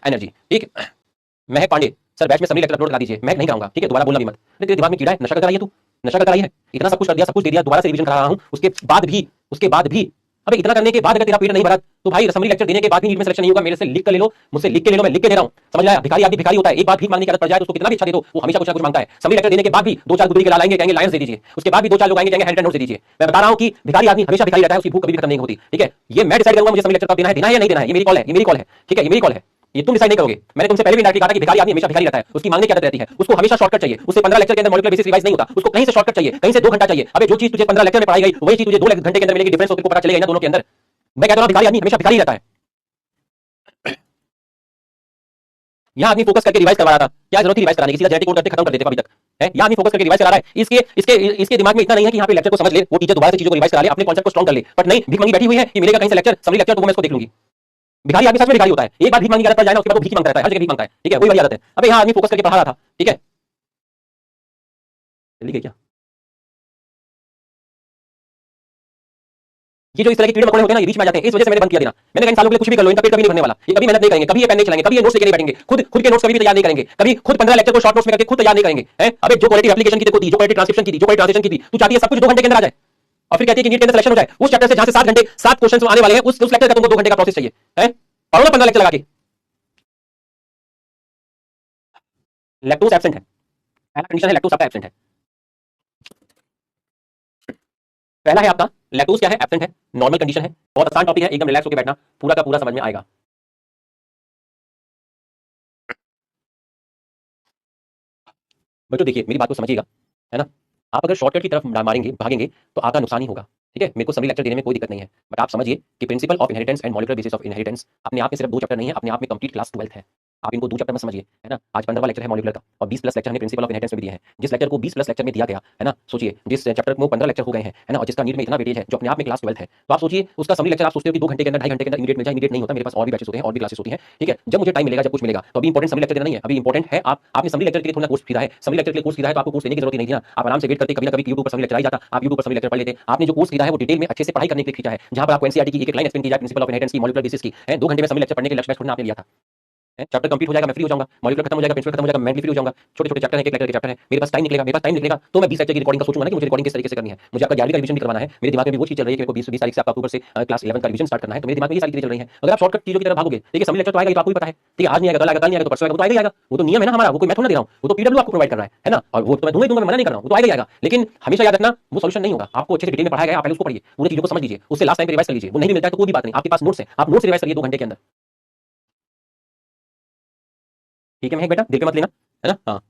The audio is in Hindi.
एनर्जी। ठीक है, महक पांडे सर बैच में समरी लेक्चर अपलोड करा दीजिए। मैं नहीं कराऊंगा, ठीक है, दोबारा बोलना भी मत। तेरे दिमाग में कीड़ा है, नशा कर कराई है तू, नशा कर कराई है, इतना सब कुछ कर दिया, सब कुछ दे दिया, दोबारा से रिवीजन करा रहा हूं, उसके बाद भी अबे इतना करने के बाद अगर तेरा पेट नहीं भरा तो भाई समरी लेक्चर देने के बाद भी नीट में सिलेक्शन नहीं होगा। मेरे से लिख कर ले लो, मुझसे लिख के ले लो, मैं लिख के दे रहा हूं, समझ आया। भिखारी आदमी भिखारी होता है, एक बार भीख मांगने की आदत पड़ जाए तो उसको कितना भी अच्छा दे दो वो हमेशा कुछ ना कुछ मांगता है। समरी लेक्चर देने के बाद भी दो चार गुदरी के लाल आएंगे, कहेंगे लायंस दे दीजिए, उसके बाद भी दो चार लोग आएंगे, कहेंगे हैंड नोट दे दीजिए। मैं बता रहा हूं कि भिखारी आदमी हमेशा भिखारी रहता है, उसकी भूख कभी भी खत्म नहीं होती। ठीक है, ये मैं डिसाइड करूंगा मुझे समरी लेक्चर कब देना है या नहीं देना है। ये मेरी कॉल है, ये मेरी कॉल है, ठीक है, ये मेरी कॉल है, ये तुम डिसाइड नहीं करोगे। मैंने तुमसे पहले भी डायरेक्टली कहा था कि भिखारी आदमी हमेशा भिखारी रहता है, उसकी मांगने की आदत रहती है, उसको हमेशा शॉर्टकट चाहिए, उससे 15 लेक्चर के अंदर मॉलिक्यूलर बेसिस रिवाइज नहीं होता, उसको कहीं से शॉर्टकट चाहिए, कहीं से 2 घंटा चाहिए। अबे जो चीज तुझे 15 लेक्चर में पढ़ाई गई वही चीज तुझे 2 घंटे के अंदर मिलेगी, डिफरेंस को पता चलेगा ना दोनों के अंदर। मैं कहता हूं भिखारी आदमी हमेशा भिखारी रहता है। यहां आदमी फोकस करके रिवाइज करवा रहा था, क्या जरूरत थी रिवाइज कराने की, सीधा जेनेटिक कोड करके खत्म कर देते अभी तक है। यहां आदमी फोकस करके रिवाइज करा रहा है, इसके दिमाग में इतना नहीं है कि यहां पे लेक्चर को समझ ले, वो टीचर दोबारा से चीजों को रिवाइज करा ले, अपने कॉन्सेप्ट को स्ट्रांग कर ले। बट नहीं, भीख मंगी बैठी हुई है कि मिलेगा कहीं से लेक्चर, समरी लेक्चर तो मैं इसको देख लूंगी। भिखारी आदमी सच में भिखारी होता है, एक बार भीख मांगने की आदत पड़ जाए ना उसके बाद वो भीख मांगता रहता है, हर जगह भीख मांगता है। ठीक है, वही वाली आदत है। अबे यहां आदमी फोकस करके पढ़ा रहा था, ठीक है, जल्दी गई क्या? ये जो इस तरह के कीड़े मकोड़े होते हैं ना, ये बीच में आ जाते हैं, इस वजह से मैंने बंद किया देना। मैंने कहा इन सालों के लिए कुछ भी कर लो, इनका पेट कभी नहीं भरने वाला, ये कभी मेहनत नहीं करेंगे, कभी ये पेन नहीं चलाएंगे, कभी ये नोट्स लेके नहीं बैठेंगे, खुद के नोट्स कभी भी तैयार नहीं करेंगे, कभी खुद 15 लेक्चर को शॉर्ट नोट्स में करके खुद तैयार नहीं करेंगे। हैं, अबे जो क्वालिटी एप्लीकेशन की देखो दी, जो क्वालिटी ट्रांसक्रिप्शन की दी, जो क्वालिटी ट्रांसलेशन की दी, तू चाहती है सब कुछ 2 घंटे के अंदर आ जाए और फिर कहती है कि नीट के अंदर सिलेक्शन हो जाए। उस चैप्टर से जहां से 7 घंटे 7 क्वेश्चंस आने वाले हैं, उस लेक्चर का तुमको 2 घंटे का प्रोसेस चाहिए। हैं, पढ़ो ना 15 लेक्चर लगा के। लैक्टोज एब्सेंट है, पहला कंडीशन है लैक्टोज आपका एब्सेंट है। पहला है आपका लैक्टोज क्या है, एब्सेंट है, नॉर्मल कंडीशन है, बहुत आसान टॉपिक है, एकदम रिलैक्स होकर बैठना, पूरा का पूरा समझ में आएगा। बच्चों देखिए मेरी बात को समझिएगा, है ना। आप अगर शॉर्टकट की तरफ मारेंगे भागेंगे तो आपका नुकसान ही होगा। ठीक है, मेरे को समरी लेक्चर देने में कोई दिक्कत नहीं है, बट आप समझिए कि principle of inheritance and molecular basis of inheritance अपने आप में सिर्फ 2 चैप्टर नहीं है, अपने आप में कंप्लीट क्लास 12th है। आप इनको 2 चैप्टर में समझिए, है ना। आज 15वां लेक्चर है मॉलिक्यूलर का और 20 प्लस लेक्चर हमने प्रिंसिपल ऑफ इनहेरिटेंस में भी दिए हैं। जिस लेक्चर को 20 प्लस लेक्चर में दिया गया है ना, सोचिए जिस चैप्टर में 15 लेक्चर हो गए हैं, है ना, और जिसका नीट में इतना वेटेज है, जो अपने आप में क्लास 12th है, तो आप सोचिए उसका समरी लेक्चर आप सोचते हो कि 2 घंटे के अंदर 2.5 घंटे के अंदर इमीडिएट मिल जाए, इमीडिएट नहीं होता। मेरे पास और भी बैचेस होते हैं और भी क्लासेस होती हैं। ठीक है, जब मुझे टाइम मिलेगा, जब कुछ मिलेगा, तो अभी इंपॉर्टेंट समरी लेक्चर देना नहीं है, अभी इंपॉर्टेंट है आपने समरी लेक्चर के लिए थोड़ा कोर्स खरीदा है, समरी लेक्चर के लिए कोर्स खरीदा है तो आपको कोर्स लेने की जरूरत नहीं थी ना। आप आराम से वेट करते, कभी ना कभी यूट्यूब पर समरी लेक्चर आ जाता, आप यूट्यूब पर समरी लेक्चर पढ़ लेते। आपने जो कोर्स खरीदा है वो डिटेल में अच्छे से पढ़ाई करने के लिए खरीदा है, जहां पर आपको एनसीईआरटी की एक लाइन एक्सप्लेन की जाए, प्रिंसिपल ऑफ इनहेरिटेंस की, मॉलिक्यूलर बेसिस की, है। 2 घंटे में समरी लेक्चर पढ़ने के लक्ष्य में छोड़ना आपने लिया था। चैप्टर कंप्लीट हो जाएगा, मैं फ्री हो जाऊंगा, मॉलिक्यूलर खत्म हो जाएगा, प्रिंसिपल खत्म हो जाएगा, मैं भी फ्री हो जाऊंगा। छोटे छोटे चैप्टर हैं, एक लेक्चर के चैप्टर है, मेरे पास टाइम निकलेगा, तो मैं 20 लेक्चर की रिकॉर्डिंग का सोचूंगा ना कि मुझे रिकॉर्डिंग किस तरीके से करनी है। मुझे आपका 11वीं का रिवीजन भी करवाना है, मेरे दिमाग में भी वो चीज चल रही है कि मेरे को 20 तारीख से आपका अक्टूबर से क्लास 11 का रिवीजन स्टार्ट करना है, तो मेरे दिमाग में ये सारी चीजें चल रही हैं। अगर आप शॉर्टकट चीजों की तरफ भागोगे, देखिए समरी लेक्चर तो आएगा, ये तो आपको भी पता है। ठीक है, आज नहीं आएगा, कल आएगा, कल नहीं आएगा तो परसों आएगा, वो तो आएगा ही आएगा, वो तो नियम है ना हमारा, वो कोई मैं थोड़ा दे रहा हूं, वो तो पीडब्ल्यू आपको प्रोवाइड कर रहा है ना, और वो तो मैं दूंगा ही दूंगा, मैं मना नहीं कर रहा हूं, वो तो आएगा ही आएगा। लेकिन हमेशा याद रखना वो सॉल्यूशन नहीं होगा, आपको अच्छे से डिटेल में पढ़ाया गया, आप पहले उसको पढ़िए, पूरी चीजों को समझ लीजिए, उससे लास्ट टाइम पे रिवाइज कर लीजिए। वो नहीं भी मिलता है तो कोई भी बात नहीं, आपके पास नोट्स है, आप नोट्स रिवाइज करिए 2 घंटे के अंदर। ठीक है महक बेटा, दिल पे मत लेना, है ना। हाँ।